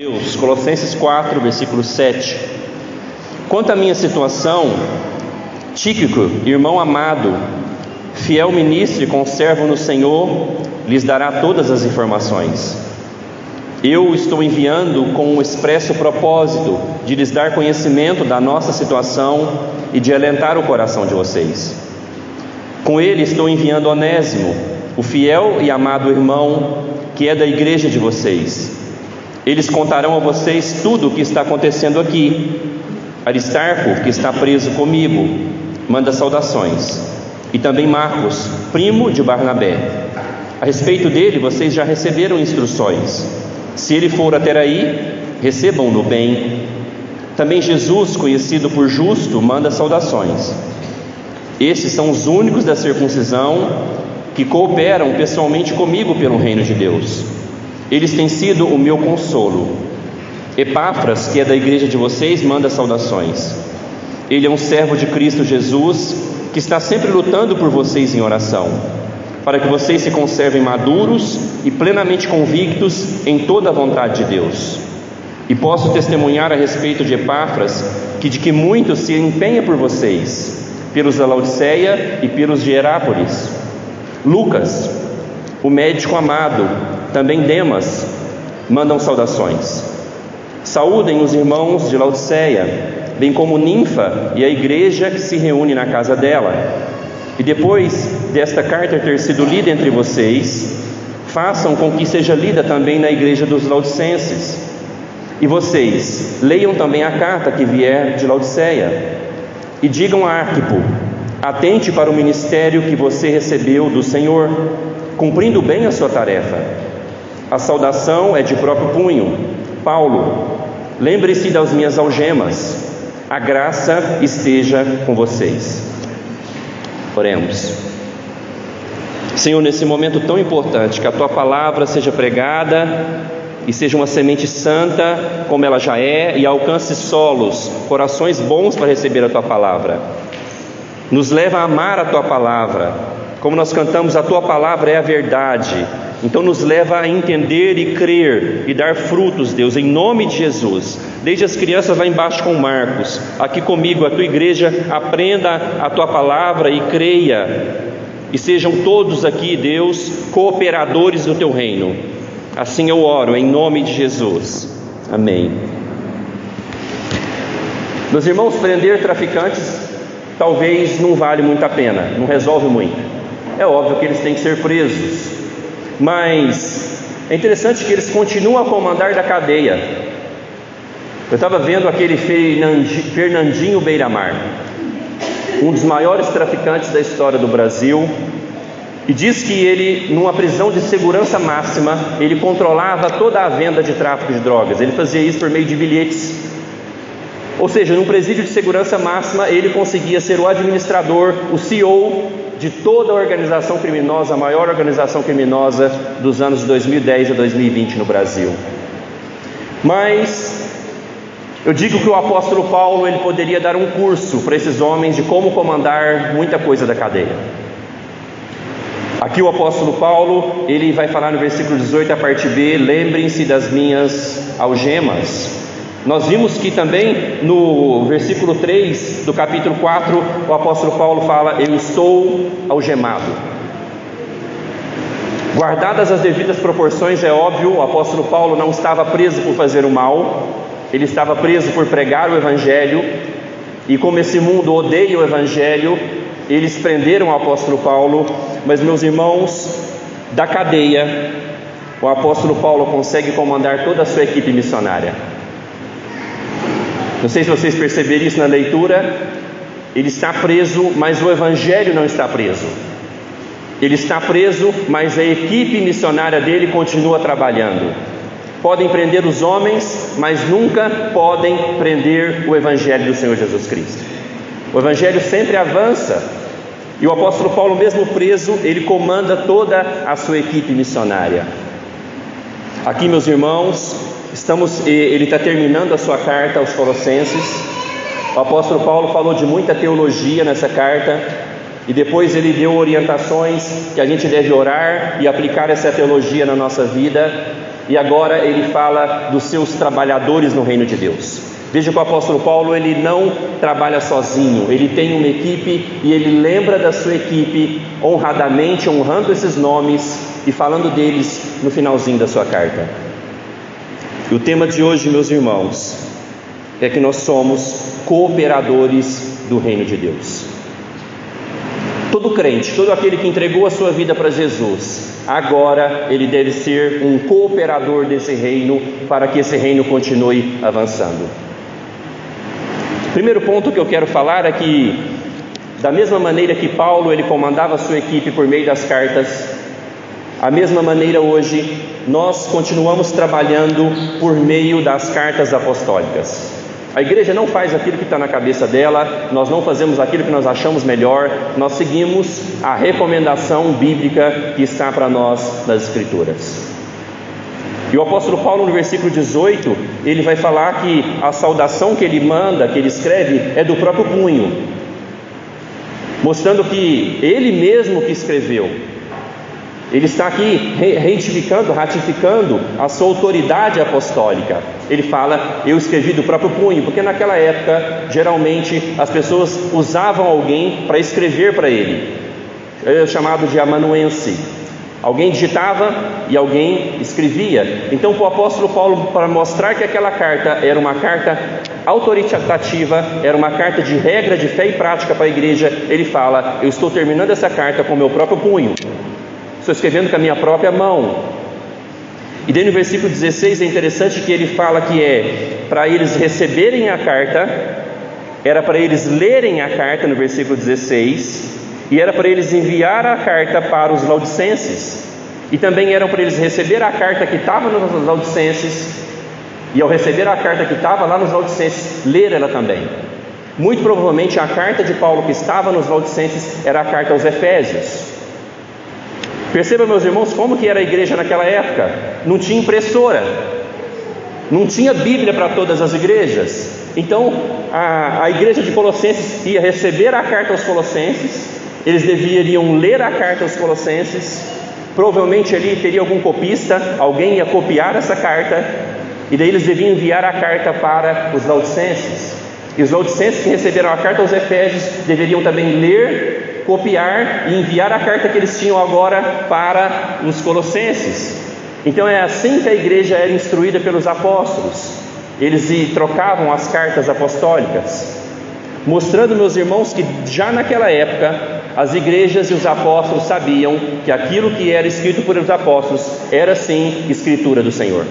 Deus, Colossenses 4, versículo 7. Quanto à minha situação, Tíquico, irmão amado, fiel ministro e conservo no Senhor, lhes dará todas as informações. Eu estou enviando com um expresso propósito de lhes dar conhecimento da nossa situação e de alentar o coração de vocês. Com ele estou enviando Onésimo, o fiel e amado irmão, que é da igreja de vocês. Eles contarão a vocês tudo o que está acontecendo aqui. Aristarco, que está preso comigo, manda saudações. E também Marcos, primo de Barnabé. A respeito dele, vocês já receberam instruções. Se ele for até aí, recebam-no bem. Também Jesus, conhecido por justo, manda saudações. Esses são os únicos da circuncisão que cooperam pessoalmente comigo pelo reino de Deus. Eles têm sido o meu consolo. Epáfras, que é da igreja de vocês, manda saudações. Ele é um servo de Cristo Jesus, que está sempre lutando por vocês em oração, para que vocês se conservem maduros e plenamente convictos em toda a vontade de Deus. E posso testemunhar a respeito de Epáfras, de que muito se empenha por vocês, pelos da Laodiceia e pelos de Herápolis. Lucas, o médico amado, também Demas, mandam saudações. Saúdem os irmãos de Laodiceia, bem como Ninfa e a igreja que se reúne na casa dela. E depois desta carta ter sido lida entre vocês, façam com que seja lida também na igreja dos laodicenses. E vocês leiam também a carta que vier de Laodiceia. E digam a Arquipo: atente para o ministério que você recebeu do Senhor, cumprindo bem a sua tarefa. A saudação é de próprio punho. Paulo, lembre-se das minhas algemas. A graça esteja com vocês. Oremos. Senhor, nesse momento tão importante, que a Tua palavra seja pregada e seja uma semente santa, como ela já é, e alcance solos, corações bons para receber a Tua palavra. Nos leva a amar a Tua palavra, como nós cantamos, a Tua palavra é a verdade. Então nos leva a entender e crer e dar frutos, Deus, em nome de Jesus. Desde as crianças lá embaixo com Marcos, aqui comigo, a Tua igreja, aprenda a Tua palavra e creia. E sejam todos aqui, Deus, cooperadores do Teu reino. Assim eu oro, em nome de Jesus. Amém. Meus irmãos, prender traficantes talvez não vale muito a pena, não resolve muito. É óbvio que eles têm que ser presos, mas é interessante que eles continuam a comandar da cadeia. Eu estava vendo aquele Fernandinho Beiramar, um dos maiores traficantes da história do Brasil, e diz que ele, numa prisão de segurança máxima, ele controlava toda a venda de tráfico de drogas. Ele fazia isso por meio de bilhetes. Ou seja, num presídio de segurança máxima, ele conseguia ser o administrador, o CEO de toda a organização criminosa, a maior organização criminosa dos anos 2010 a 2020 no Brasil. Mas eu digo que o apóstolo Paulo, ele poderia dar um curso para esses homens de como comandar muita coisa da cadeia. Aqui o apóstolo Paulo, ele vai falar no versículo 18, a parte B: lembrem-se das minhas algemas. Nós vimos que também no versículo 3 do capítulo 4, o apóstolo Paulo fala: eu estou algemado. Guardadas as devidas proporções, é óbvio, o apóstolo Paulo não estava preso por fazer o mal, ele estava preso por pregar o evangelho, e como esse mundo odeia o evangelho, eles prenderam o apóstolo Paulo. Mas, meus irmãos, da cadeia, o apóstolo Paulo consegue comandar toda a sua equipe missionária. Não sei se vocês perceberam isso na leitura. Ele está preso, mas o evangelho não está preso. Ele está preso, mas a equipe missionária dele continua trabalhando. Podem prender os homens, mas nunca podem prender o evangelho do Senhor Jesus Cristo. O evangelho sempre avança. E o apóstolo Paulo, mesmo preso, ele comanda toda a sua equipe missionária. Aqui, meus irmãos, ele está terminando a sua carta aos Colossenses. O apóstolo Paulo falou de muita teologia nessa carta, e depois ele deu orientações que a gente deve orar e aplicar essa teologia na nossa vida. e agora ele fala dos seus trabalhadores no reino de Deus. Veja que o apóstolo Paulo, ele não trabalha sozinho, ele tem uma equipe e ele lembra da sua equipe honradamente, honrando esses nomes e falando deles no finalzinho da sua carta. E o tema de hoje, meus irmãos, é que nós somos cooperadores do reino de Deus. Todo crente, todo aquele que entregou a sua vida para Jesus, agora ele deve ser um cooperador desse reino, para que esse reino continue avançando. Primeiro ponto que eu quero falar é que, da mesma maneira que Paulo ele comandava a sua equipe por meio das cartas, a mesma maneira hoje nós continuamos trabalhando por meio das cartas apostólicas. A igreja não faz aquilo que está na cabeça dela, nós não fazemos aquilo que nós achamos melhor, nós seguimos a recomendação bíblica que está para nós nas Escrituras. E o apóstolo Paulo, no versículo 18, ele vai falar que a saudação que ele manda, que ele escreve, é do próprio punho, mostrando que ele mesmo que escreveu. Ele está aqui ratificando a sua autoridade apostólica. Ele fala, eu escrevi do próprio punho, porque naquela época, geralmente, as pessoas usavam alguém para escrever para ele. É chamado de amanuense. Alguém digitava e alguém escrevia. Então, para o apóstolo Paulo, para mostrar que aquela carta era uma carta autoritativa, era uma carta de regra, de fé e prática para a igreja, ele fala, eu estou terminando essa carta com o meu próprio punho. Estou escrevendo com a minha própria mão. E daí no versículo 16 é interessante que ele fala que é para eles receberem a carta, era para eles lerem a carta no versículo 16, e era para eles enviar a carta para os laodicenses, e também eram para eles receber a carta que estava nos laodicenses, e ao receber a carta que estava lá nos laodicenses, ler ela também. Muito provavelmente a carta de Paulo que estava nos laodicenses era a carta aos Efésios. Perceba, meus irmãos, como que era a igreja naquela época. Não tinha impressora, não tinha Bíblia para todas as igrejas. Então a igreja de Colossenses ia receber a carta aos Colossenses, eles deveriam ler a carta aos Colossenses, provavelmente ali teria algum copista, alguém ia copiar essa carta, e daí eles deviam enviar a carta para os laodicenses, e os laodicenses que receberam a carta aos Efésios deveriam também ler, copiar e enviar a carta que eles tinham agora para os Colossenses. Então é assim que a igreja era instruída pelos apóstolos. Eles trocavam as cartas apostólicas, mostrando, meus irmãos, que já naquela época as igrejas e os apóstolos sabiam que aquilo que era escrito por os apóstolos era sim escritura do Senhor.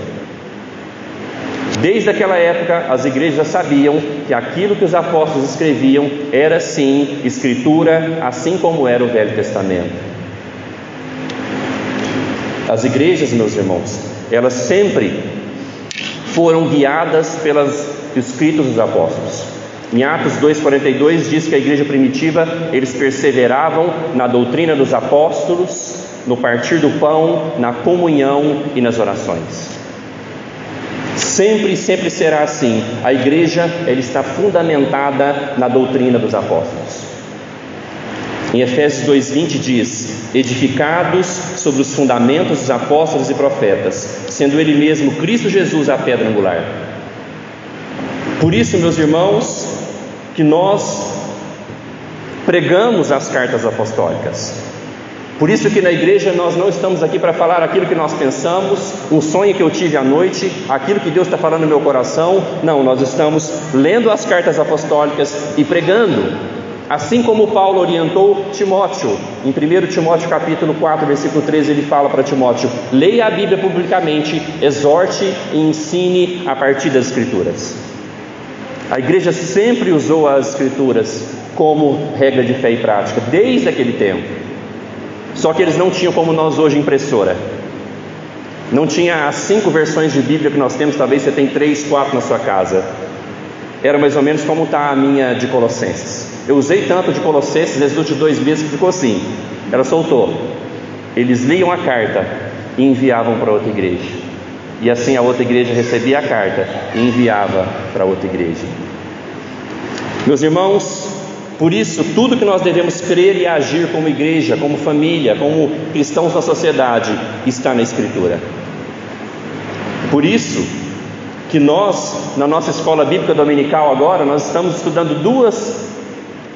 Desde aquela época as igrejas já sabiam que aquilo que os apóstolos escreviam era sim escritura, assim como era o Velho Testamento. As igrejas, meus irmãos, elas sempre foram guiadas pelos escritos dos apóstolos. Em Atos 2,42 diz que a igreja primitiva, eles perseveravam na doutrina dos apóstolos, no partir do pão, na comunhão e nas orações. Sempre será assim. A igreja, ela está fundamentada na doutrina dos apóstolos. Em Efésios 2,20 diz, edificados sobre os fundamentos dos apóstolos e profetas, sendo ele mesmo Cristo Jesus a pedra angular. Por isso, meus irmãos, que nós pregamos as cartas apostólicas. Por isso que na igreja nós não estamos aqui para falar aquilo que nós pensamos, um sonho que eu tive à noite, aquilo que Deus está falando no meu coração. Não, nós estamos lendo as cartas apostólicas e pregando, assim como Paulo orientou Timóteo. Em 1 Timóteo capítulo 4, versículo 13, ele fala para Timóteo, leia a Bíblia publicamente, exorte e ensine a partir das Escrituras. A igreja sempre usou as Escrituras como regra de fé e prática, desde aquele tempo. Só que eles não tinham como nós hoje impressora. Não tinha as 5 versões de Bíblia que nós temos, talvez você tem 3, 4 na sua casa. Era mais ou menos como está a minha de Colossenses. Eu usei tanto de Colossenses nesses últimos 2 meses que ficou assim. Ela soltou. Eles liam a carta e enviavam para outra igreja. E assim a outra igreja recebia a carta e enviava para outra igreja. Meus irmãos, por isso tudo que nós devemos crer e agir como igreja, como família, como cristãos na sociedade, está na Escritura. Por isso que nós, na nossa escola bíblica dominical agora, nós estamos estudando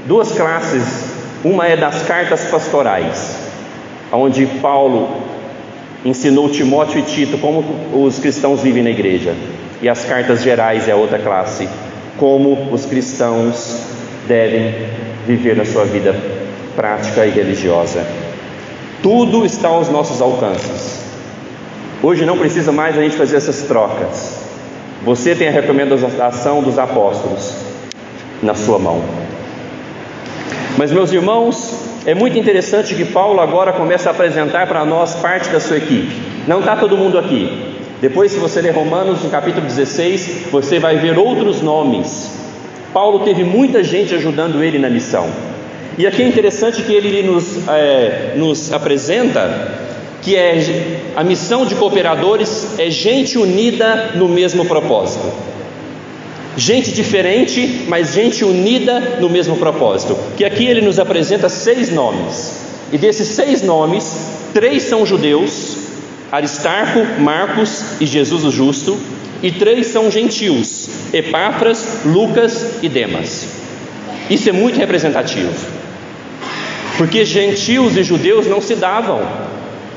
duas classes. Uma é das cartas pastorais, onde Paulo ensinou Timóteo e Tito como os cristãos vivem na igreja. E as cartas gerais é a outra classe, como os cristãos devem viver na sua vida prática e religiosa. Tudo está aos nossos alcances. Hoje não precisa mais a gente fazer essas trocas. Você tem a recomendação dos apóstolos na sua mão. Mas, meus irmãos, é muito interessante que Paulo agora começa a apresentar para nós parte da sua equipe. Não está todo mundo aqui. Depois, se você ler Romanos, no capítulo 16, você vai ver outros nomes. Paulo teve muita gente ajudando ele na missão. E aqui é interessante que ele nos apresenta que a missão de cooperadores é gente unida no mesmo propósito. Gente diferente, mas gente unida no mesmo propósito. Que aqui ele nos apresenta 6 nomes. E desses 6 nomes, 3 são judeus: Aristarco, Marcos e Jesus o Justo. E 3 são gentios: Epáfras, Lucas e Demas. Isso é muito representativo, porque gentios e judeus não se davam,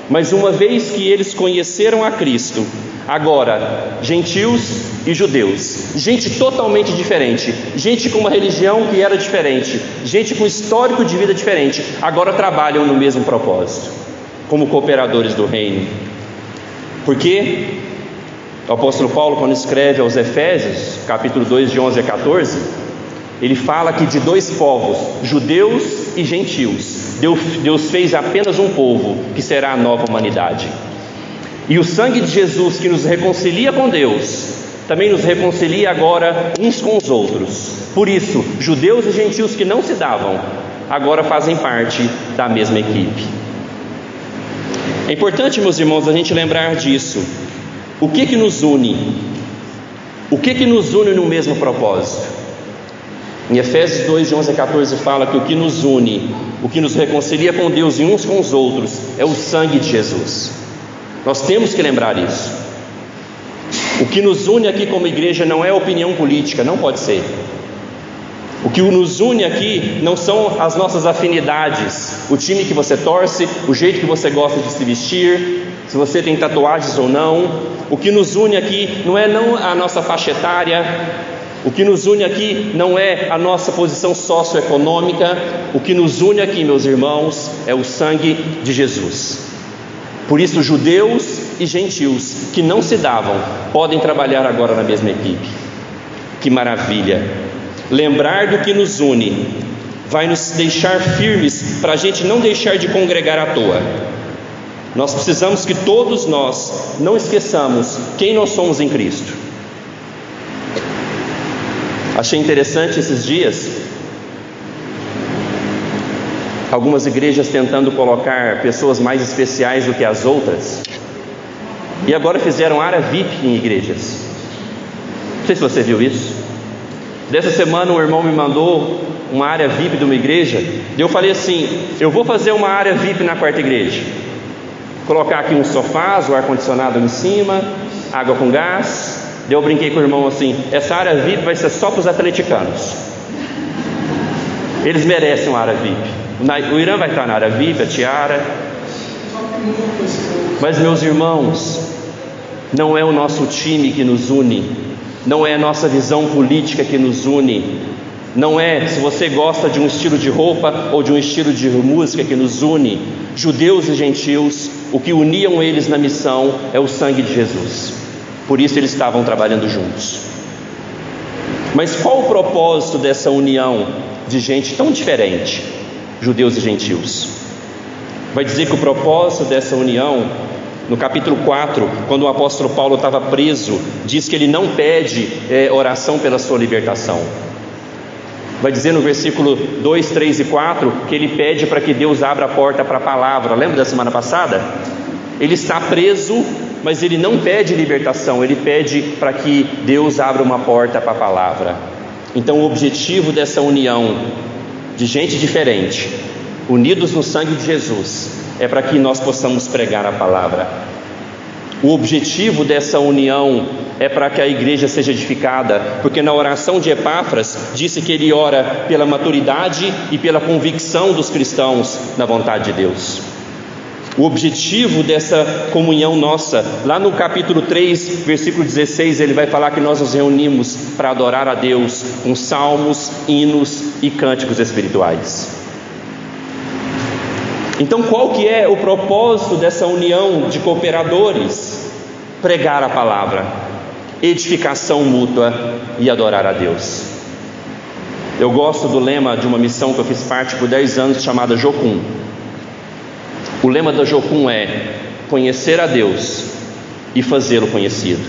mas uma vez que eles conheceram a Cristo, agora gentios e judeus, gente totalmente diferente, gente com uma religião que era diferente, gente com histórico de vida diferente, agora trabalham no mesmo propósito, como cooperadores do reino. Porque o apóstolo Paulo, quando escreve aos Efésios, capítulo 2, de 11 a 14, ele fala que de 2 povos, judeus e gentios, Deus fez apenas um povo, que será a nova humanidade. E o sangue de Jesus, que nos reconcilia com Deus, também nos reconcilia agora uns com os outros. Por isso, judeus e gentios que não se davam, agora fazem parte da mesma equipe. É importante, meus irmãos, a gente lembrar disso. O que nos une? O que nos une no mesmo propósito? Em Efésios 2, de 11 a 14 fala que o que nos une, o que nos reconcilia com Deus e uns com os outros, é o sangue de Jesus. Nós temos que lembrar isso. O que nos une aqui como igreja não é opinião política, não pode ser. O que nos une aqui não são as nossas afinidades, o time que você torce, o jeito que você gosta de se vestir, se você tem tatuagens ou não. O que nos une aqui não é a nossa faixa etária. O que nos une aqui não é a nossa posição socioeconômica. O que nos une aqui, meus irmãos, é o sangue de Jesus. Por isso, judeus e gentios que não se davam podem trabalhar agora na mesma equipe. Que maravilha! Lembrar do que nos une vai nos deixar firmes para a gente não deixar de congregar à toa. Nós precisamos que todos nós não esqueçamos quem nós somos em Cristo. Achei interessante esses dias algumas igrejas tentando colocar pessoas mais especiais do que as outras, e agora fizeram área VIP em igrejas. Não sei se você viu isso. Dessa semana um irmão me mandou uma área VIP de uma igreja, e eu falei assim: eu vou fazer uma área VIP na quarta igreja, colocar aqui uns sofás, o ar-condicionado em cima, água com gás. Eu brinquei com o irmão assim: essa área VIP vai ser só para os atleticanos, eles merecem uma área VIP. O Irã vai estar na área VIP, a Tiara. Mas, meus irmãos, não é o nosso time que nos une, não é a nossa visão política que nos une, não é se você gosta de um estilo de roupa ou de um estilo de música que nos une. Judeus e gentios, o que uniam eles na missão é o sangue de Jesus. Por isso eles estavam trabalhando juntos. Mas qual o propósito dessa união de gente tão diferente, judeus e gentios? Vai dizer que o propósito dessa união, no capítulo 4, quando o apóstolo Paulo estava preso, diz que ele não pede oração pela sua libertação. Vai dizer no versículo 2, 3 e 4 que ele pede para que Deus abra a porta para a palavra. Lembra da semana passada? Ele está preso, mas ele não pede libertação, ele pede para que Deus abra uma porta para a palavra. Então o objetivo dessa união de gente diferente, unidos no sangue de Jesus, é para que nós possamos pregar a palavra. O objetivo dessa união é para que a igreja seja edificada, porque na oração de Epáfras disse que ele ora pela maturidade e pela convicção dos cristãos na vontade de Deus. O objetivo dessa comunhão nossa, lá no capítulo 3, versículo 16, ele vai falar que nós nos reunimos para adorar a Deus com salmos, hinos e cânticos espirituais. Então, qual que é o propósito dessa união de cooperadores? Pregar a palavra, edificação mútua e adorar a Deus. Eu gosto do lema de uma missão que eu fiz parte por 10 anos, chamada Jocum. O lema da Jocum é conhecer a Deus e fazê-lo conhecido.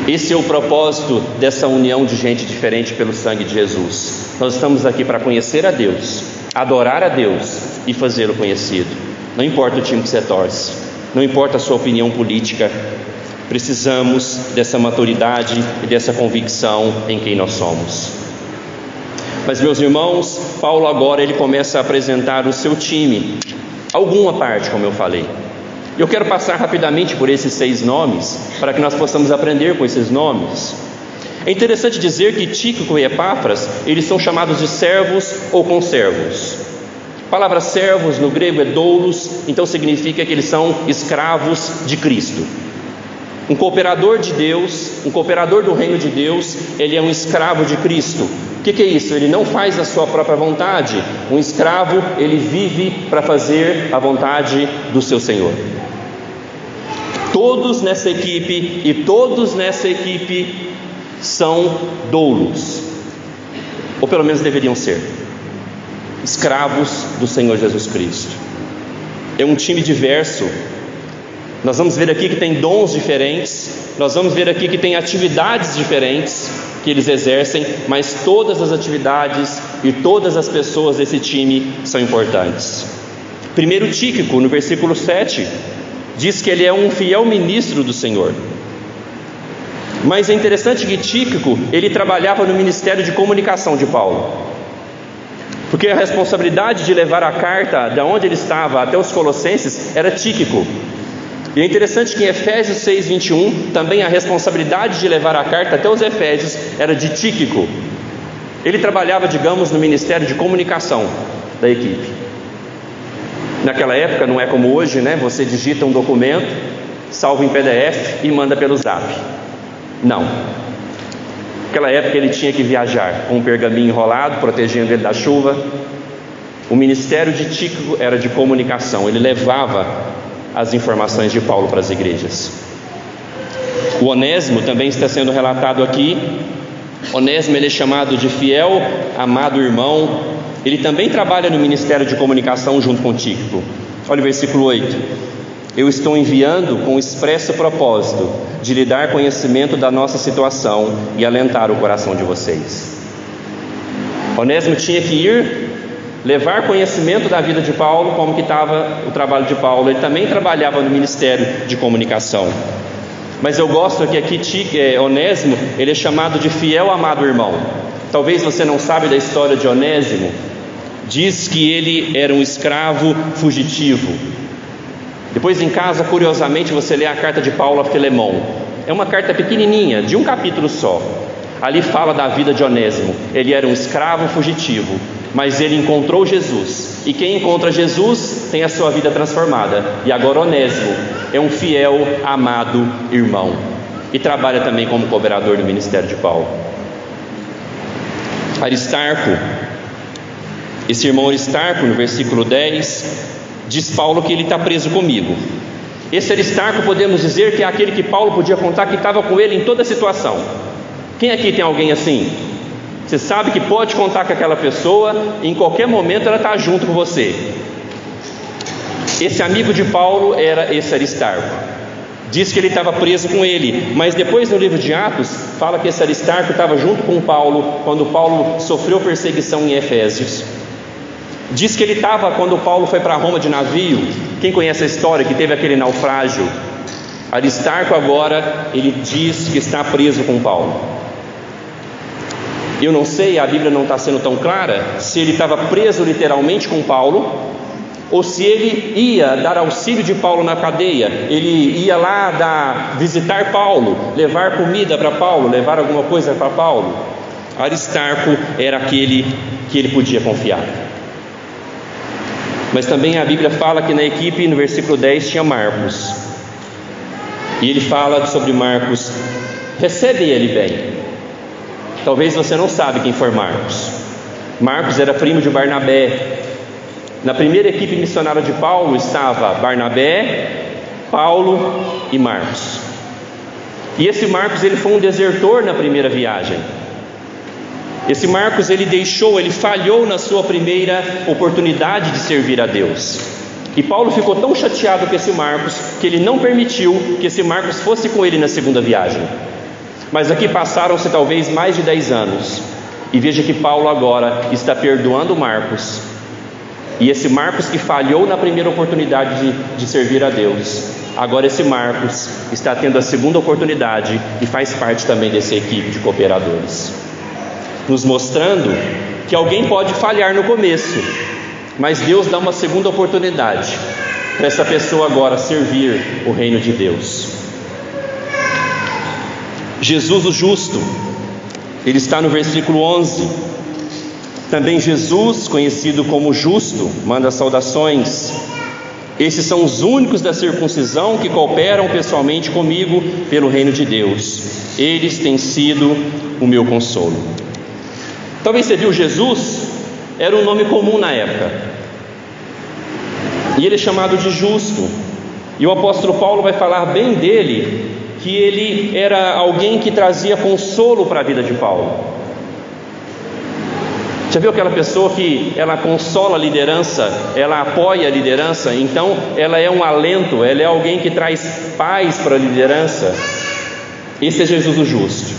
Esse é o propósito dessa união de gente diferente pelo sangue de Jesus. Nós estamos aqui para conhecer a Deus, adorar a Deus e fazê-lo conhecido. Não importa o time que você torce, não importa a sua opinião política, precisamos dessa maturidade e dessa convicção em quem nós somos. Mas, meus irmãos, Paulo agora ele começa a apresentar o seu time, alguma parte, como eu falei. Eu quero passar rapidamente por esses 6 nomes, para que nós possamos aprender com esses nomes. É interessante dizer que Tíquico e Epáfras, eles são chamados de servos ou conservos. A palavra servos no grego é doulos, então significa que eles são escravos de Cristo. Um cooperador de Deus, um cooperador do reino de Deus, ele é um escravo de Cristo. O que é isso? Ele não faz a sua própria vontade. Um escravo, ele vive para fazer a vontade do seu Senhor. Todos nessa equipe são doulos, ou pelo menos deveriam ser escravos do Senhor Jesus Cristo. É um time diverso. Nós vamos ver aqui que tem dons diferentes, nós vamos ver aqui que tem atividades diferentes que eles exercem, mas todas as atividades e todas as pessoas desse time são importantes. Primeiro Tíquico, no versículo 7, diz que ele é um fiel ministro do Senhor. Mas é interessante que Tíquico, ele trabalhava no ministério de comunicação de Paulo, porque a responsabilidade de levar a carta de onde ele estava até os Colossenses era Tíquico. E é interessante que em Efésios 6:21, também a responsabilidade de levar a carta até os Efésios era de Tíquico. Ele trabalhava, digamos, no ministério de comunicação da equipe. Naquela época, não é como hoje, né? Você digita um documento, salva em PDF e manda pelo Zap. Não. Naquela época ele tinha que viajar com um pergaminho enrolado, protegendo ele da chuva. O ministério de Tíquico era de comunicação, ele levava as informações de Paulo para as igrejas. O Onésimo também está sendo relatado aqui. Onésimo, ele é chamado de fiel, amado irmão. Ele também trabalha no ministério de comunicação junto com Tíquico. Olha o versículo 8: eu estou enviando com o expresso propósito de lhe dar conhecimento da nossa situação e alentar o coração de vocês. Onésimo tinha que ir levar conhecimento da vida de Paulo, como que estava o trabalho de Paulo. Ele também trabalhava no ministério de comunicação. Mas eu gosto que aqui Onésimo, ele é chamado de fiel amado irmão. Talvez você não sabe da história de Onésimo. Diz que ele era um escravo fugitivo. Depois em casa, curiosamente, você lê a carta de Paulo a Filemão. É uma carta pequenininha, de um capítulo só. Ali fala da vida de Onésimo. Ele era um escravo fugitivo, mas ele encontrou Jesus, e quem encontra Jesus tem a sua vida transformada. E agora Onésimo é um fiel, amado irmão, e trabalha também como cooperador do ministério de Paulo. Aristarco, esse irmão Aristarco, no versículo 10, diz Paulo que ele está preso comigo. Esse Aristarco, podemos dizer que é aquele que Paulo podia contar que estava com ele em toda situação. Quem aqui tem alguém assim? Você sabe que pode contar com aquela pessoa, em qualquer momento ela está junto com você. Esse amigo de Paulo era esse Aristarco. Diz que ele estava preso com ele, mas depois no livro de Atos fala que esse Aristarco estava junto com Paulo quando Paulo sofreu perseguição em Efésios. Diz que ele estava quando Paulo foi para Roma de navio. Quem conhece a história que teve aquele naufrágio? Aristarco agora, ele diz que está preso com Paulo. Eu não sei, a Bíblia não está sendo tão clara se ele estava preso literalmente com Paulo ou se ele ia dar auxílio de Paulo na cadeia, ele ia lá visitar Paulo, levar comida para Paulo, levar alguma coisa para Paulo. Aristarco era aquele que ele podia confiar. Mas também a Bíblia fala que na equipe, no versículo 10, tinha Marcos. E ele fala sobre Marcos: recebe ele bem. Talvez você não sabe quem foi Marcos. Marcos era primo de Barnabé. Na primeira equipe missionária de Paulo estava Barnabé, Paulo e Marcos. E esse Marcos, ele foi um desertor na primeira viagem. Esse Marcos, ele falhou na sua primeira oportunidade de servir a Deus. E Paulo ficou tão chateado com esse Marcos que ele não permitiu que esse Marcos fosse com ele na segunda viagem. Mas aqui passaram-se talvez mais de 10 anos. E veja que Paulo agora está perdoando Marcos. E esse Marcos que falhou na primeira oportunidade de servir a Deus, agora esse Marcos está tendo a segunda oportunidade e faz parte também dessa equipe de cooperadores, nos mostrando que alguém pode falhar no começo, mas Deus dá uma segunda oportunidade para essa pessoa agora servir o reino de Deus. Jesus o justo, ele está no versículo 11. Também Jesus, conhecido como justo, manda saudações. Esses são os únicos da circuncisão que cooperam pessoalmente comigo pelo reino de Deus. Eles têm sido o meu consolo. Talvez você viu, Jesus era um nome comum na época, e ele é chamado de justo. E o apóstolo Paulo vai falar bem dele, que ele era alguém que trazia consolo para a vida de Paulo. Já viu aquela pessoa que ela consola a liderança, ela apoia a liderança, então ela é um alento, ela é alguém que traz paz para a liderança? Esse é Jesus o justo.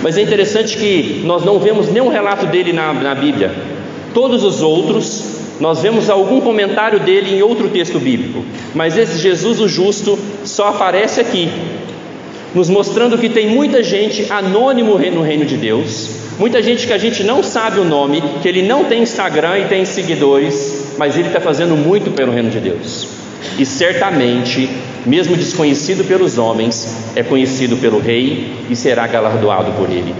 Mas é interessante que nós não vemos nenhum relato dele na Bíblia. Todos os outros, nós vemos algum comentário dele em outro texto bíblico, mas esse Jesus o justo só aparece aqui, nos mostrando que tem muita gente anônimo no reino de Deus, muita gente que a gente não sabe o nome, que ele não tem Instagram e tem seguidores, mas ele está fazendo muito pelo reino de Deus. E certamente, mesmo desconhecido pelos homens, é conhecido pelo rei e será galardoado por ele.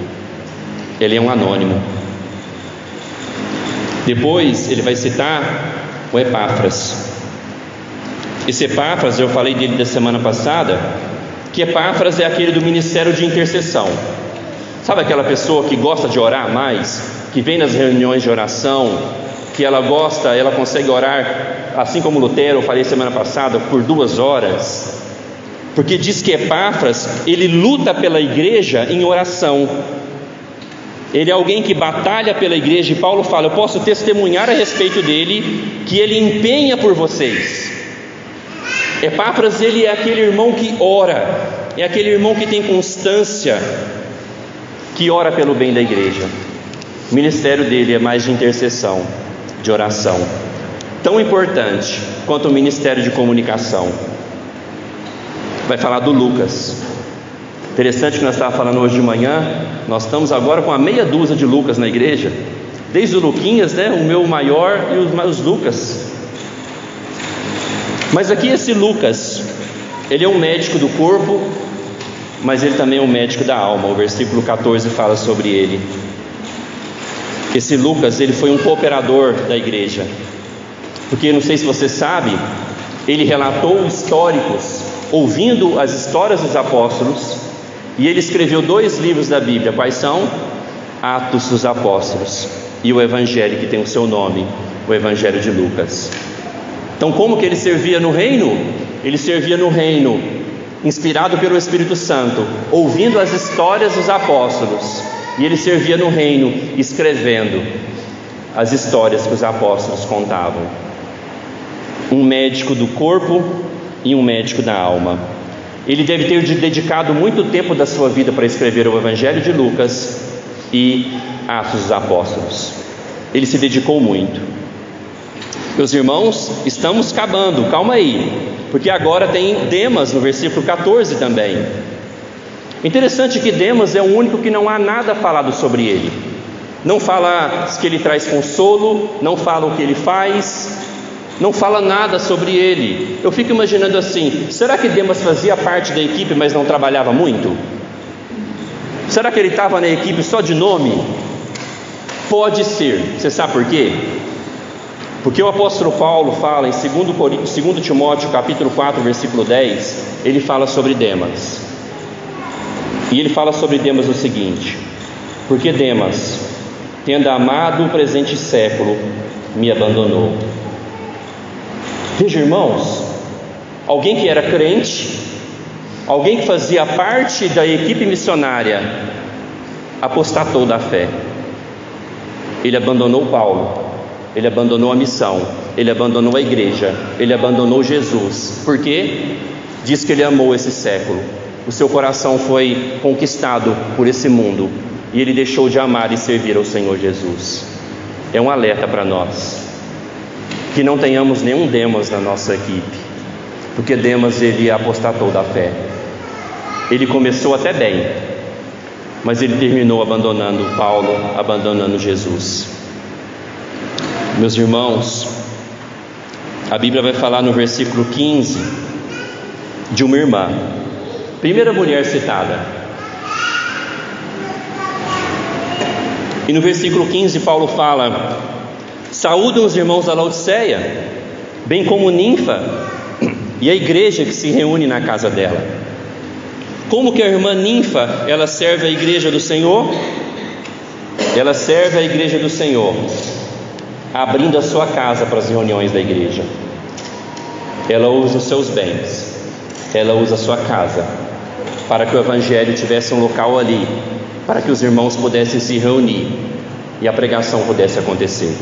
Ele é um anônimo. Depois ele vai citar o Epáfras. Esse Epáfras, eu falei dele da semana passada, que Epáfras é aquele do ministério de intercessão. Sabe aquela pessoa que gosta de orar mais, que vem nas reuniões de oração, que ela consegue orar, assim como Lutero, eu falei semana passada, por 2 horas, porque diz que Epáfras, ele luta pela igreja em oração. Ele é alguém que batalha pela igreja, e Paulo fala: eu posso testemunhar a respeito dele, que ele empenha por vocês. Epáfras, ele é aquele irmão que ora, é aquele irmão que tem constância, que ora pelo bem da igreja. O ministério dele é mais de intercessão, de oração, tão importante quanto o ministério de comunicação. Vai falar do Lucas. Interessante que nós estávamos falando hoje de manhã, nós estamos agora com a meia dúzia de Lucas na igreja, desde o Luquinhas, né, o meu maior, e os Lucas. Mas aqui esse Lucas, ele é um médico do corpo, mas ele também é um médico da alma. O versículo 14 fala sobre ele. Esse Lucas, ele foi um cooperador da igreja, porque não sei se você sabe, ele relatou históricos, ouvindo as histórias dos apóstolos, e ele escreveu 2 livros da Bíblia. Quais são? Atos dos Apóstolos e o Evangelho que tem o seu nome, o Evangelho de Lucas. Então, como que ele servia no reino? Ele servia no reino inspirado pelo Espírito Santo, ouvindo as histórias dos apóstolos, e ele servia no reino escrevendo as histórias que os apóstolos contavam. Um médico do corpo e um médico da alma. Ele deve ter dedicado muito tempo da sua vida para escrever o Evangelho de Lucas e Atos dos Apóstolos. Ele se dedicou muito. Meus irmãos, estamos acabando, calma aí, porque agora tem Demas no versículo 14 também. Interessante que Demas é o único que não há nada falado sobre ele. Não fala que ele traz consolo, não fala o que ele faz, não fala nada sobre ele. Eu fico imaginando assim: será que Demas fazia parte da equipe, mas não trabalhava muito? Será que ele estava na equipe só de nome? Pode ser. Você sabe por quê? Porque o apóstolo Paulo fala em 2 Timóteo capítulo 4, versículo 10, ele fala sobre Demas. E ele fala sobre Demas o seguinte: porque Demas, tendo amado o presente século, me abandonou. Veja, irmãos, alguém que era crente, alguém que fazia parte da equipe missionária, apostatou da fé. Ele abandonou Paulo, ele abandonou a missão, ele abandonou a igreja, ele abandonou Jesus. Por quê? Diz que ele amou esse século. O seu coração foi conquistado por esse mundo e ele deixou de amar e servir ao Senhor Jesus. É um alerta para nós, que não tenhamos nenhum Demas na nossa equipe, porque Demas, ele apostatou da fé. Ele começou até bem, mas ele terminou abandonando Paulo, abandonando Jesus. Meus irmãos, a Bíblia vai falar no versículo 15 de uma irmã, primeira mulher citada. E no versículo 15 Paulo fala: saúdam os irmãos da Laodiceia, bem como Ninfa e a igreja que se reúne na casa dela. Como que a irmã Ninfa, ela serve a igreja do Senhor? Ela serve a igreja do Senhor, abrindo a sua casa para as reuniões da igreja. Ela usa os seus bens, ela usa a sua casa, para que o evangelho tivesse um local ali, para que os irmãos pudessem se reunir e a pregação pudesse acontecer.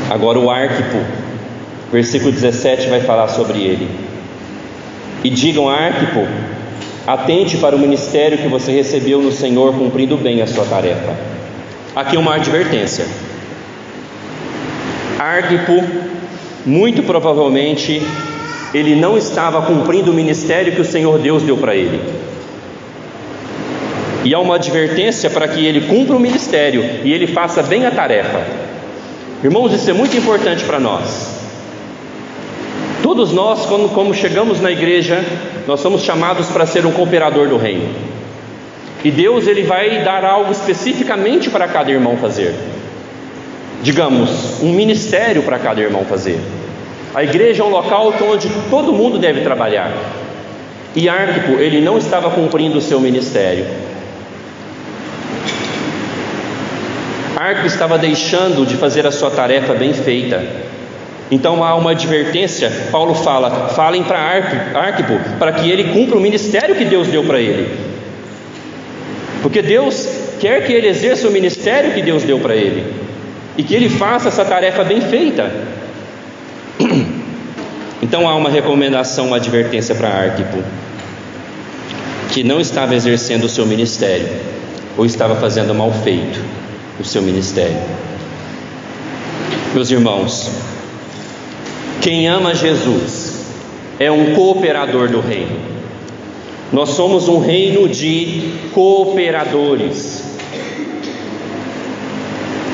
Agora o Arquipo, versículo 17 vai falar sobre ele. E digam a Arquipo: atente para o ministério que você recebeu no Senhor, cumprindo bem a sua tarefa. Aqui uma advertência. Arquipo, muito provavelmente, ele não estava cumprindo o ministério que o Senhor Deus deu para ele. E há uma advertência para que ele cumpra o ministério e ele faça bem a tarefa. Irmãos, isso é muito importante para nós. Todos nós, como chegamos na igreja, nós somos chamados para ser um cooperador do reino. E Deus, ele vai dar algo especificamente para cada irmão fazer. Digamos, um ministério para cada irmão fazer. A igreja é um local onde todo mundo deve trabalhar. E Arquipo, ele não estava cumprindo o seu ministério. Arquipo estava deixando de fazer a sua tarefa bem feita. Então há uma advertência. Paulo fala: falem para Arquipo, para que ele cumpra o ministério que Deus deu para ele. Porque Deus quer que ele exerça o ministério que Deus deu para ele, e que ele faça essa tarefa bem feita. Então há uma recomendação, uma advertência para Arquipo, que não estava exercendo o seu ministério, ou estava fazendo mal feito o seu ministério. Meus irmãos, quem ama Jesus é um cooperador do reino. Nós somos um reino de cooperadores.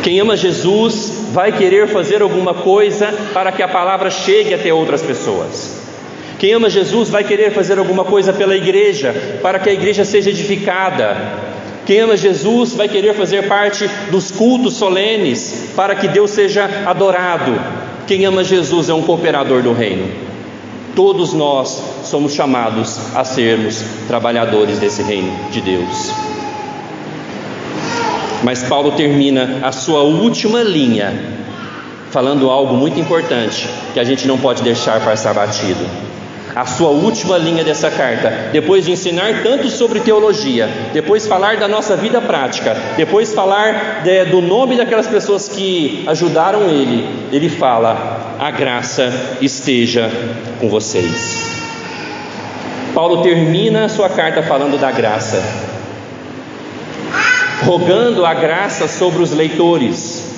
Quem ama Jesus vai querer fazer alguma coisa para que a palavra chegue até outras pessoas. Quem ama Jesus vai querer fazer alguma coisa pela igreja, para que a igreja seja edificada. Quem ama Jesus vai querer fazer parte dos cultos solenes, para que Deus seja adorado. Quem ama Jesus é um cooperador do reino. Todos nós somos chamados a sermos trabalhadores desse reino de Deus. Mas Paulo termina a sua última linha falando algo muito importante, que a gente não pode deixar passar batido. A sua última linha dessa carta, depois de ensinar tanto sobre teologia, depois falar da nossa vida prática, depois falar do nome daquelas pessoas que ajudaram ele fala: a graça esteja com vocês. Paulo termina a sua carta falando da graça, rogando a graça sobre os leitores.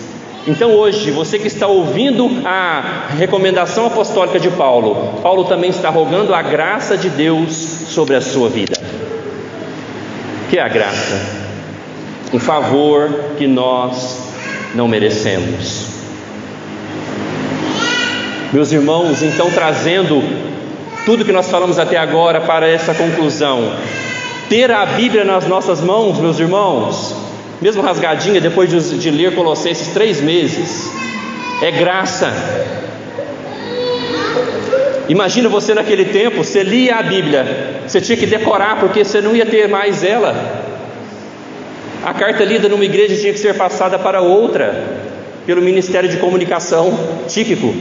Então hoje, você que está ouvindo a recomendação apostólica de Paulo, Paulo também está rogando a graça de Deus sobre a sua vida. O que é a graça? Um favor que nós não merecemos. Meus irmãos, então, trazendo tudo que nós falamos até agora para essa conclusão, ter a Bíblia nas nossas mãos, meus irmãos, mesmo rasgadinha, depois de ler Colossenses 3 meses, é graça. Imagina você naquele tempo, você lia a Bíblia, você tinha que decorar, porque você não ia ter mais ela. A carta lida numa igreja tinha que ser passada para outra, pelo Ministério de Comunicação, Tíquico.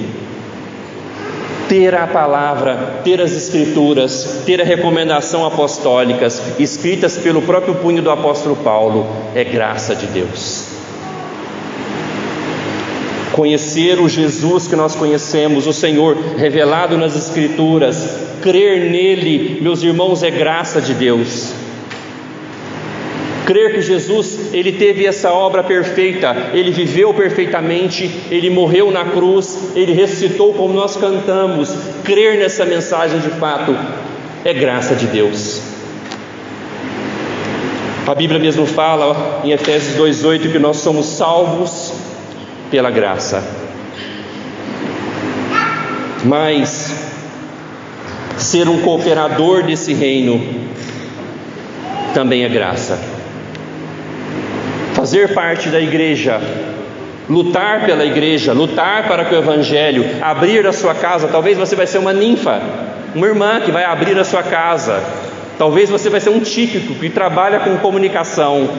Ter a palavra, ter as escrituras, ter a recomendação apostólicas, escritas pelo próprio punho do apóstolo Paulo, é graça de Deus. Conhecer o Jesus que nós conhecemos, o Senhor revelado nas escrituras, crer nele, meus irmãos, é graça de Deus. Crer que Jesus, ele teve essa obra perfeita, ele viveu perfeitamente, ele morreu na cruz, ele ressuscitou como nós cantamos. Crer nessa mensagem de fato é graça de Deus. A Bíblia mesmo fala em Efésios 2:8 que nós somos salvos pela graça. Mas ser um cooperador desse reino também é graça. Fazer parte da igreja, lutar pela igreja, lutar para que o evangelho, abrir a sua casa. Talvez você vai ser uma ninfa, uma irmã que vai abrir a sua casa. Talvez você vai ser um tíquico que trabalha com comunicação.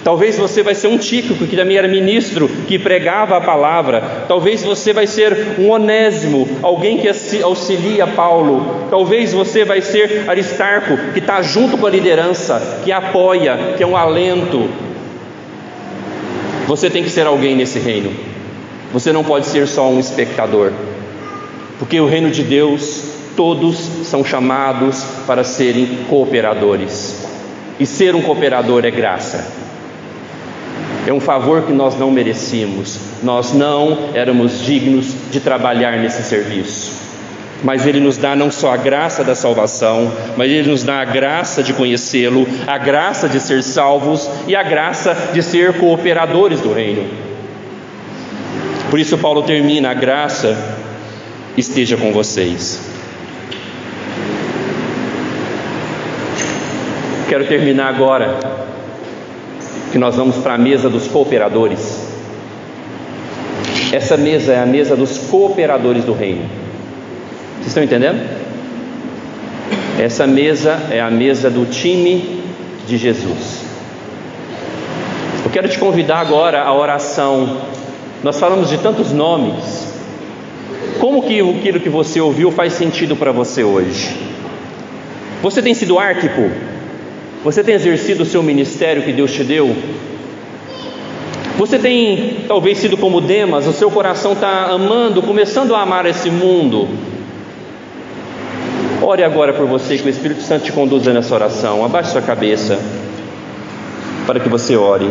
Talvez você vai ser um tíquico que também era ministro, que pregava a palavra. Talvez você vai ser um Onésimo, alguém que auxilia Paulo. Talvez você vai ser Aristarco, que está junto com a liderança, que apoia, que é um alento. Você tem que ser alguém nesse reino. Você não pode ser só um espectador, porque o reino de Deus, todos são chamados para serem cooperadores. E ser um cooperador é graça. É um favor que nós não merecíamos. Nós não éramos dignos de trabalhar nesse serviço. Mas Ele nos dá não só a graça da salvação, mas Ele nos dá a graça de conhecê-lo, a graça de ser salvos e a graça de ser cooperadores do reino. Por isso Paulo termina: a graça esteja com vocês. Quero terminar agora, que nós vamos para a mesa dos cooperadores. Essa mesa é a mesa dos cooperadores do reino. Vocês estão entendendo? Essa mesa é a mesa do time de Jesus. Eu quero te convidar agora à oração. Nós falamos de tantos nomes. Como que aquilo que você ouviu faz sentido para você hoje? Você tem sido Arquipo? Você tem exercido o seu ministério que Deus te deu? Você tem talvez sido como Demas, o seu coração está amando, começando a amar esse mundo. Ore agora por você, que o Espírito Santo te conduza nessa oração. Abaixe sua cabeça para que você ore.